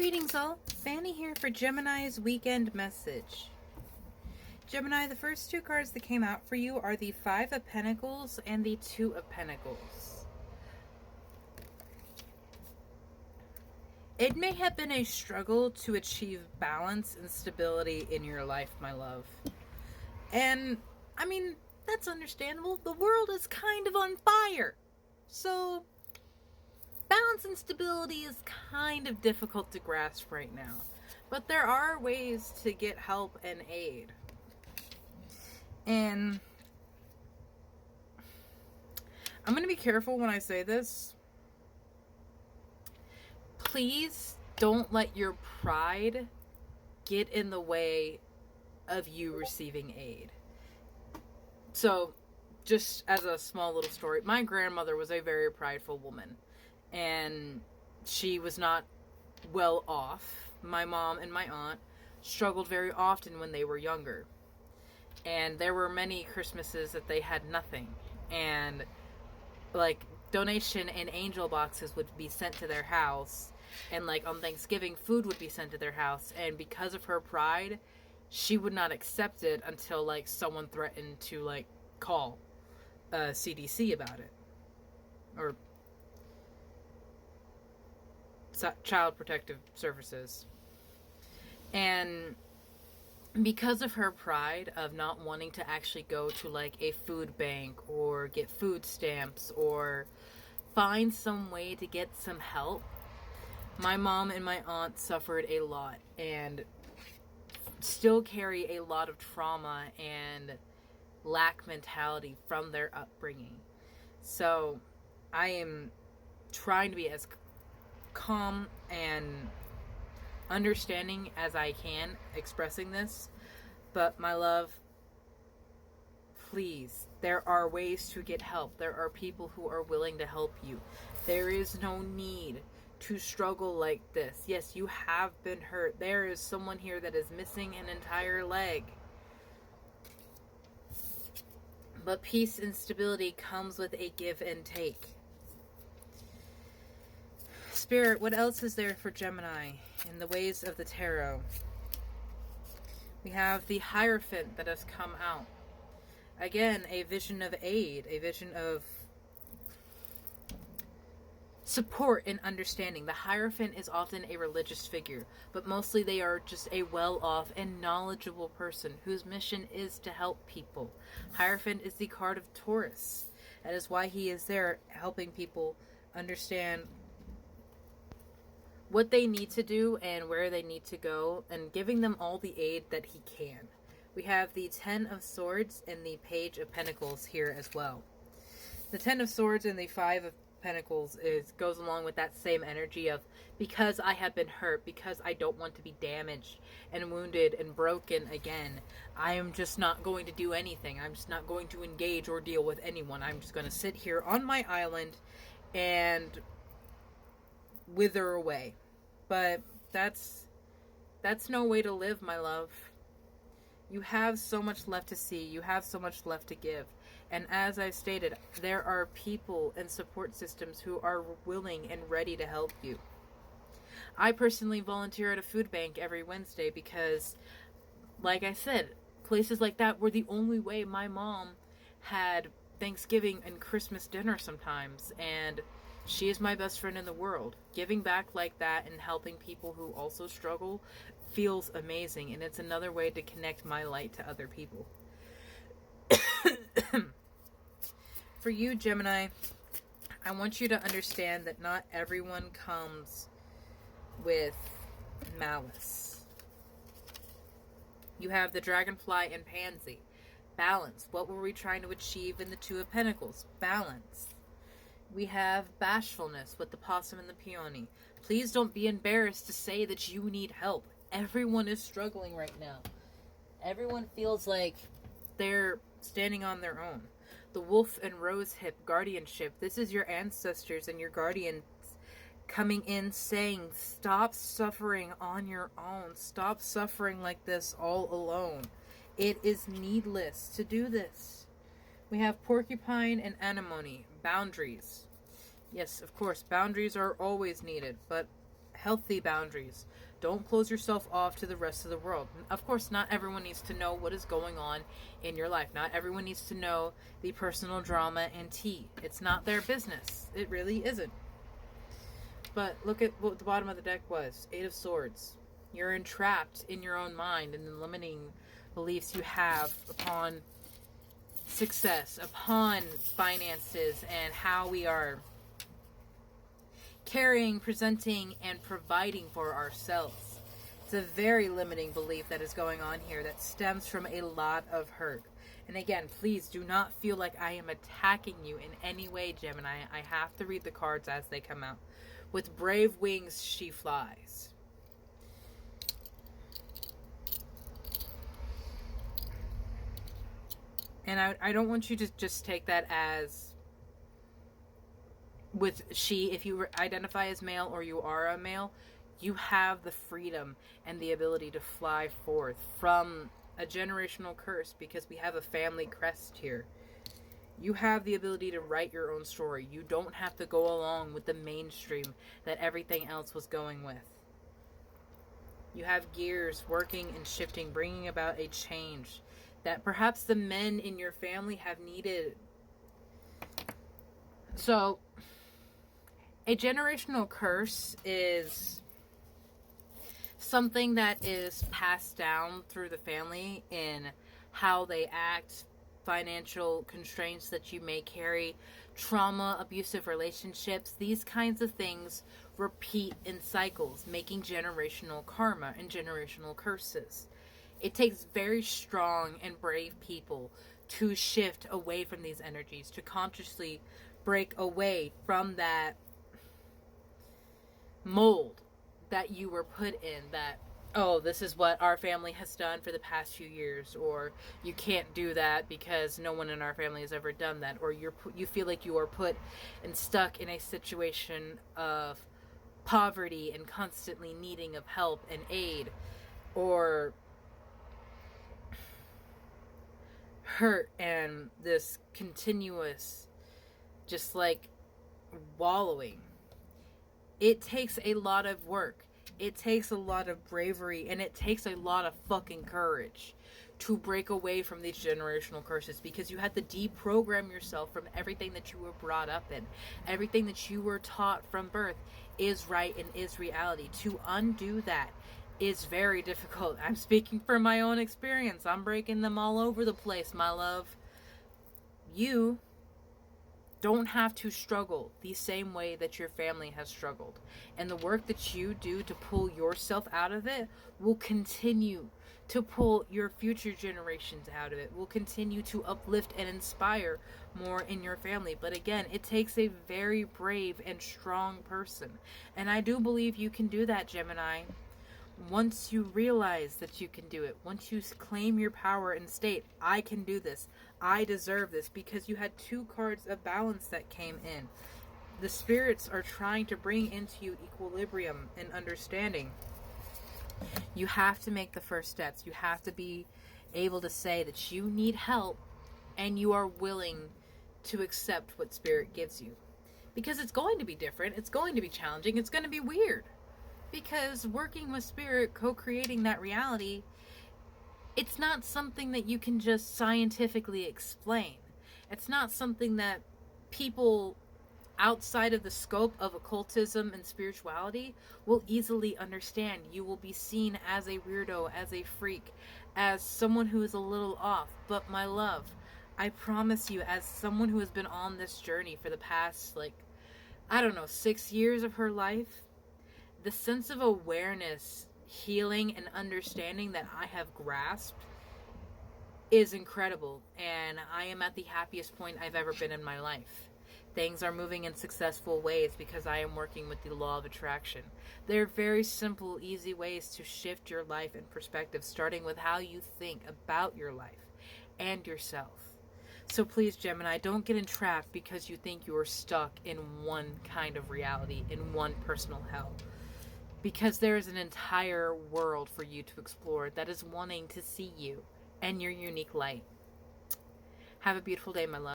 Greetings all, Fanny here for Gemini's weekend message. Gemini, the first two cards that came out for you are the Five of Pentacles and the Two of Pentacles. It may have been a struggle to achieve balance and stability in your life, my love. And, I mean, that's understandable. The world is kind of on fire. So, balance and stability is kind of difficult to grasp right now. But there are ways to get help and aid. And I'm going to be careful when I say this. Please don't let your pride get in the way of you receiving aid. So, just as a small little story, my grandmother was a very prideful woman. And she was not well off. My mom and my aunt struggled very often when they were younger. And there were many Christmases that they had nothing. And, like, donation and angel boxes would be sent to their house. And, like, on Thanksgiving, food would be sent to their house. And because of her pride, she would not accept it until, like, someone threatened to, like, call CDC about it. Or Child Protective Services. And because of her pride of not wanting to actually go to like a food bank or get food stamps or find some way to get some help, my mom and my aunt suffered a lot and still carry a lot of trauma and lack mentality from their upbringing. So I am trying to be as calm and understanding as I can expressing this, but my love, please, there are ways to get help. There are people who are willing to help you. There is no need to struggle like this. Yes, you have been hurt. There is someone here that is missing an entire leg. But peace and stability comes with a give and take. Spirit, what else is there for Gemini in the ways of the tarot? We have the Hierophant that has come out. Again, a vision of aid, a vision of support and understanding. The Hierophant is often a religious figure, but mostly they are just a well-off and knowledgeable person whose mission is to help people. Hierophant is the card of Taurus. That is why he is there, helping people understand what they need to do and where they need to go, and giving them all the aid that he can. We have the Ten of Swords and the Page of Pentacles here as well. The Ten of Swords and the Five of Pentacles goes along with that same energy of, because I have been hurt, because I don't want to be damaged and wounded and broken again, I am just not going to do anything. I'm just not going to engage or deal with anyone. I'm just going to sit here on my island and wither away. But that's no way to live, my love. You have so much left to see. You have so much left to give. And as I stated, there are people and support systems who are willing and ready to help you. I personally volunteer at a food bank every Wednesday because, like I said, places like that were the only way my mom had Thanksgiving and Christmas dinner sometimes. And she is my best friend in the world. Giving back like that and helping people who also struggle feels amazing. And it's another way to connect my light to other people. For you, Gemini, I want you to understand that not everyone comes with malice. You have the Dragonfly and Pansy. Balance. What were we trying to achieve in the Two of Pentacles? Balance. We have Bashfulness with the Possum and the Peony. Please don't be embarrassed to say that you need help. Everyone is struggling right now. Everyone feels like they're standing on their own. The Wolf and Rosehip Guardianship. This is your ancestors and your guardians coming in saying, stop suffering on your own. Stop suffering like this all alone. It is needless to do this. We have Porcupine and Anemone. Boundaries. Yes, of course, boundaries are always needed, but healthy boundaries. Don't close yourself off to the rest of the world. Of course, not everyone needs to know what is going on in your life. Not everyone needs to know the personal drama and tea. It's not their business. It really isn't. But look at what the bottom of the deck was. Eight of Swords. You're entrapped in your own mind and the limiting beliefs you have upon success, upon finances, and how we are carrying, presenting, and providing for ourselves. It's a very limiting belief that is going on here that stems from a lot of hurt. And again, please do not feel like I am attacking you in any way, Gemini. I have to read the cards as they come out. With brave wings, she flies. And I don't want you to just take that as with she, if you identify as male or you are a male, you have the freedom and the ability to fly forth from a generational curse, because we have a family crest here. You have the ability to write your own story. You don't have to go along with the mainstream that everything else was going with. You have gears working and shifting, bringing about a change that perhaps the men in your family have needed. So, a generational curse is something that is passed down through the family in how they act, financial constraints that you may carry, trauma, abusive relationships. These kinds of things repeat in cycles, making generational karma and generational curses. It takes very strong and brave people to shift away from these energies, to consciously break away from that mold that you were put in, that, oh, this is what our family has done for the past few years, or you can't do that because no one in our family has ever done that, or you feel like you are put and stuck in a situation of poverty and constantly needing of help and aid, or hurt and this continuous just like wallowing. It takes a lot of work. It takes a lot of bravery, and it takes a lot of fucking courage to break away from these generational curses, because you had to deprogram yourself from everything that you were brought up in. Everything that you were taught from birth is right and is reality. To undo that is very difficult. I'm speaking from my own experience. I'm breaking them all over the place, my love. You don't have to struggle the same way that your family has struggled. And the work that you do to pull yourself out of it will continue to pull your future generations out of it, will continue to uplift and inspire more in your family. But again, it takes a very brave and strong person. And I do believe you can do that, Gemini. Once you realize that you can do it, once you claim your power and state, I can do this, I deserve this, because you had two cards of balance that came in. The spirits are trying to bring into you equilibrium and understanding. You have to make the first steps. You have to be able to say that you need help and you are willing to accept what spirit gives you. Because it's going to be different, it's going to be challenging, it's going to be weird. Because working with spirit, co-creating that reality, it's not something that you can just scientifically explain. It's not something that people outside of the scope of occultism and spirituality will easily understand. You will be seen as a weirdo, as a freak, as someone who is a little off. But my love, I promise you, as someone who has been on this journey for the past, 6 years of her life, the sense of awareness, healing, and understanding that I have grasped is incredible. And I am at the happiest point I've ever been in my life. Things are moving in successful ways because I am working with the law of attraction. There are very simple, easy ways to shift your life and perspective, starting with how you think about your life and yourself. So please, Gemini, don't get entrapped because you think you are stuck in one kind of reality, in one personal hell. Because there is an entire world for you to explore that is wanting to see you and your unique light. Have a beautiful day, my love.